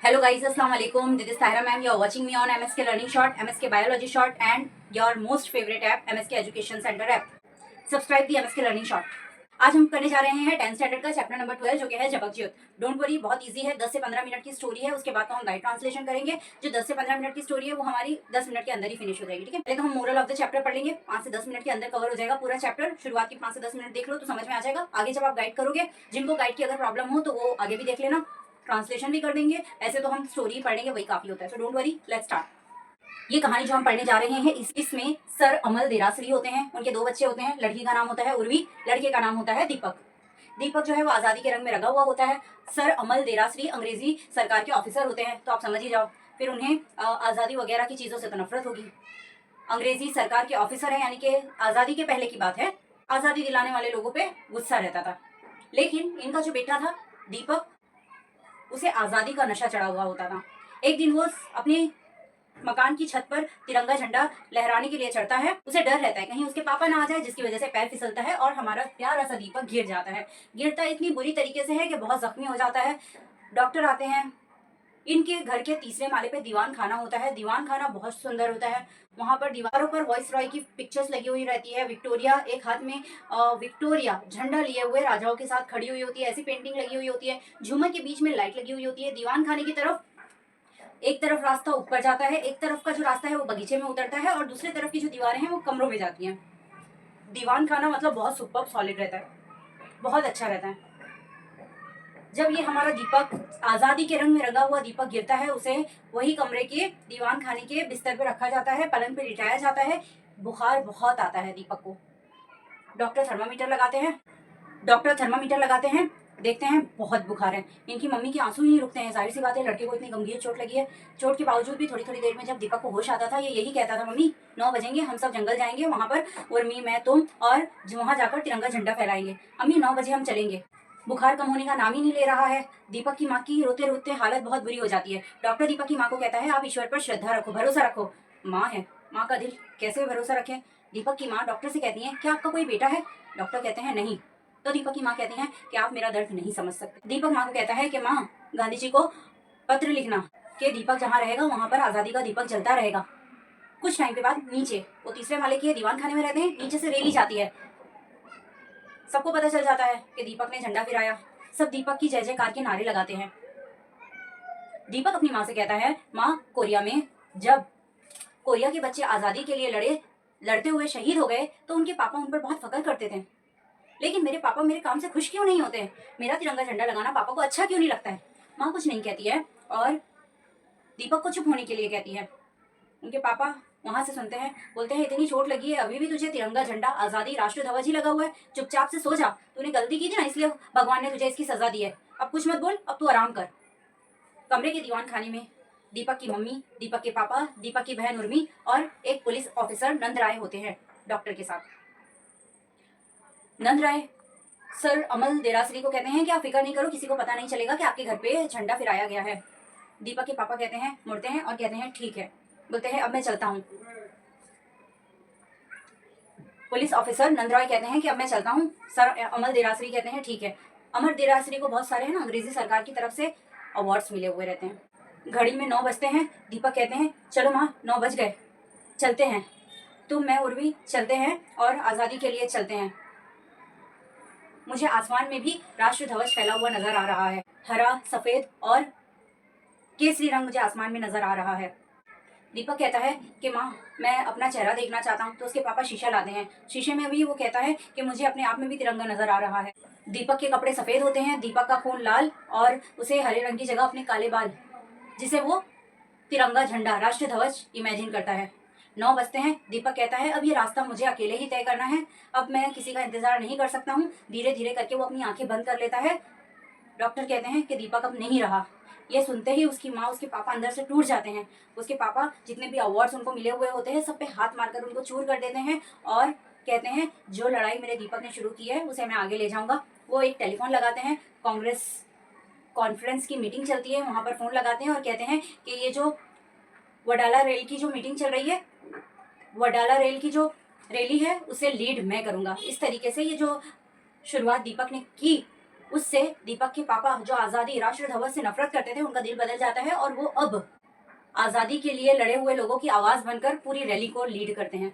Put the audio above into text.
Hello guys, Assalamu alaikum. This is Tahira ma'am. You are watching me on MSK Learning Short, MSK Biology Short and your most favorite app MSK Education Center app. Subscribe the MSK Learning Short. आज हम करने जा रहे हैं 10th standard का chapter number 12 जो कि है जबक ज्योत। डोंट वरी, बहुत इजी है। 10 से 15 मिनट की स्टोरी है, उसके बाद तो हम गाइड ट्रांसलेशन करेंगे। जो 10 से 15 मिनट की स्टोरी है वो हमारी 10 मिनट के अंदर ही फिनिश हो जाएगी। ठीक है, पहले तो हम मोरल ऑफ द चैप्टर पढ़ लेंगे। 5 से 10 मिनट के अंदर कवर हो जाएगा पूरा चैप्टर। शुरुआत की 5 से 10 मिनट देख लो तो समझ में आ जाएगा। आगे जब आप गाइड करोगे, जिनको गाइड की अगर प्रॉब्लम हो तो वो आगे भी देख लेना, ट्रांसलेशन भी कर देंगे। ऐसे तो हम स्टोरी पढ़ लेंगे, वही काफी होता है। So don't worry, let's start. ये कहानी जो हम पढ़ने जा रहे हैं इसमें सर अमल देरासरी होते हैं। उनके 2 बच्चे होते हैं। लड़की का नाम होता है उर्वी, लड़के का नाम होता है दीपक। दीपक जो है वो आज़ादी के रंग में रंगा हुआ होता है। सर अमल देरासरी अंग्रेजी सरकार के ऑफिसर होते हैं, तो आप समझ ही जाओ फिर उन्हें आज़ादी वगैरह की चीज़ों से तो नफरत होगी। अंग्रेजी सरकार के ऑफिसर है, यानी कि आज़ादी के पहले की बात है। आज़ादी दिलाने वाले लोगों पे गुस्सा रहता था। लेकिन इनका जो बेटा था दीपक, उसे आज़ादी का नशा चढ़ा हुआ होता था। एक दिन वो अपने मकान की छत पर तिरंगा झंडा लहराने के लिए चढ़ता है। उसे डर रहता है कहीं उसके पापा ना आ जाए, जिसकी वजह से पैर फिसलता है और हमारा प्यारा सा दीपक गिर जाता है। गिरता इतनी बुरी तरीके से है कि बहुत जख्मी हो जाता है। डॉक्टर आते हैं। इनके घर के तीसरे माले पे दीवान खाना होता है। दीवान खाना बहुत सुंदर होता है। वहाँ पर दीवारों पर वॉइस रॉय की पिक्चर्स लगी हुई रहती है। विक्टोरिया एक हाथ में विक्टोरिया झंडा लिए हुए राजाओं के साथ खड़ी हुई होती है, ऐसी पेंटिंग लगी हुई होती है। झूमर के बीच में लाइट लगी हुई होती है। दीवान खाने की तरफ एक तरफ रास्ता ऊपर जाता है, एक तरफ का जो रास्ता है वो बगीचे में उतरता है और दूसरी तरफ की जो दीवारें हैं वो कमरों में जाती हैं। दीवान खाना मतलब बहुत सुपर सॉलिड रहता है, बहुत अच्छा रहता है। जब ये हमारा दीपक आज़ादी के रंग में रंगा हुआ दीपक गिरता है, उसे वही कमरे के दीवान खाने के बिस्तर पे रखा जाता है, पलंग पे लिटाया जाता है। बुखार बहुत आता है दीपक को। डॉक्टर थर्मामीटर लगाते हैं, देखते हैं बहुत बुखार है। इनकी मम्मी के आंसू ही नहीं रुकते हैं। जाहिर सी बात है, लड़के को इतनी गंभीर चोट लगी है। चोट के बावजूद भी थोड़ी थोड़ी देर में जब दीपक को होश आता था, ये यही कहता था, मम्मी 9 बजेंगे, हम सब जंगल जाएंगे, वहाँ पर उर्मी, मैं, तुम और वहाँ जाकर तिरंगा झंडा फहराएंगे। अम्मी 9 बजे हम चलेंगे। बुखार कम होने का नाम ही नहीं ले रहा है। दीपक की माँ की रोते रोते हालत बहुत बुरी हो जाती है। डॉक्टर दीपक की माँ को कहता है, आप ईश्वर पर श्रद्धा रखो, भरोसा रखो। माँ है, माँ का दिल कैसे भरोसा रखें। दीपक की माँ डॉक्टर से कहती है, क्या आपका कोई बेटा है? डॉक्टर कहते हैं नहीं। तो दीपक की माँ कहती है कि आप मेरा दर्द नहीं समझ सकते। दीपक माँ को कहता है कि माँ, गांधी जी को पत्र लिखना कि दीपक जहाँ रहेगा वहाँ पर आज़ादी का दीपक जलता रहेगा। कुछ टाइम के बाद नीचे, वो तीसरे माले के दीवान खाने में रहते हैं, नीचे से रैली जाती है। सबको पता चल जाता है कि दीपक ने झंडा गिराया। सब दीपक की जय जयकार के नारे लगाते हैं। दीपक अपनी माँ से कहता है, माँ, कोरिया में जब कोरिया के बच्चे आज़ादी के लिए लड़ते हुए शहीद हो गए तो उनके पापा उन पर बहुत फख्र करते थे। लेकिन मेरे पापा मेरे काम से खुश क्यों नहीं होते? मेरा तिरंगा झंडा लगाना पापा को अच्छा क्यों नहीं लगता है? माँ कुछ नहीं कहती है और दीपक को चुप होने के लिए कहती है। उनके पापा वहां से सुनते हैं, बोलते हैं, इतनी चोट लगी है, अभी भी तुझे तिरंगा झंडा, आज़ादी, राष्ट्र ध्वज ही लगा हुआ है। चुपचाप से सो जा। तूने गलती की थी ना, इसलिए भगवान ने तुझे इसकी सजा दी है। अब कुछ मत बोल, अब तू आराम कर। कमरे के दीवान खाने में दीपक की मम्मी, दीपक के पापा, दीपक की बहन उर्मी और एक पुलिस ऑफिसर नंद राय होते हैं डॉक्टर के साथ। नंद राय सर अमल देरासरी को कहते हैं कि आप फिक्र नहीं करो, किसी को पता नहीं चलेगा कि आपके घर पे झंडा फहराया गया है। दीपक के पापा कहते हैं, मुड़ते हैं और कहते हैं ठीक है। बोलते हैं अब मैं चलता हूँ। पुलिस ऑफिसर नंद राय कहते हैं कि अब मैं चलता हूँ। सर अमल देरासरी कहते हैं ठीक है। अमर देरासरी को बहुत सारे है ना अंग्रेजी सरकार की तरफ से अवार्ड्स मिले हुए रहते हैं। घड़ी में 9 बजते हैं। दीपक कहते हैं, चलो माँ 9 बज गए, चलते हैं। तुम, मैं, उर्वी चलते हैं और आज़ादी के लिए चलते हैं। मुझे आसमान में भी राष्ट्र ध्वज फैला हुआ नजर आ रहा है। हरा, सफेद और केसरी रंग मुझे आसमान में नजर आ रहा है। दीपक कहता है कि माँ, मैं अपना चेहरा देखना चाहता हूँ। तो उसके पापा शीशा लाते हैं। शीशे में भी वो कहता है कि मुझे अपने आप में भी तिरंगा नजर आ रहा है। दीपक के कपड़े सफेद होते हैं, दीपक का खून लाल और उसे हरे रंग की जगह अपने काले बाल, जिसे वो तिरंगा झंडा, राष्ट्र ध्वज इमेजिन करता है। 9 बजते हैं। दीपक कहता है, अब ये रास्ता मुझे अकेले ही तय करना है, अब मैं किसी का इंतजार नहीं कर सकता हूँ। धीरे धीरे करके वो अपनी आंखें बंद कर लेता है। डॉक्टर कहते हैं कि दीपक अब नहीं रहा। ये सुनते ही उसकी माँ, उसके पापा अंदर से टूट जाते हैं। उसके पापा जितने भी अवार्ड्स उनको मिले हुए होते हैं, सब पे हाथ मारकर उनको चूर कर देते हैं और कहते हैं, जो लड़ाई मेरे दीपक ने शुरू की है उसे मैं आगे ले जाऊंगा। वो एक टेलीफोन लगाते हैं। कांग्रेस कॉन्फ्रेंस की मीटिंग चलती है, वहाँ पर फ़ोन लगाते हैं और कहते हैं कि ये जो वडाला रेल की जो मीटिंग चल रही है, वडाला रेल की जो रैली है, उसे लीड मैं करूँगा। इस तरीके से ये जो शुरुआत दीपक ने की, उससे दीपक के पापा जो आज़ादी राष्ट्र ध्वज से नफरत करते थे, उनका दिल बदल जाता है और वो अब आज़ादी के लिए लड़े हुए लोगों की आवाज़ बनकर पूरी रैली को लीड करते हैं।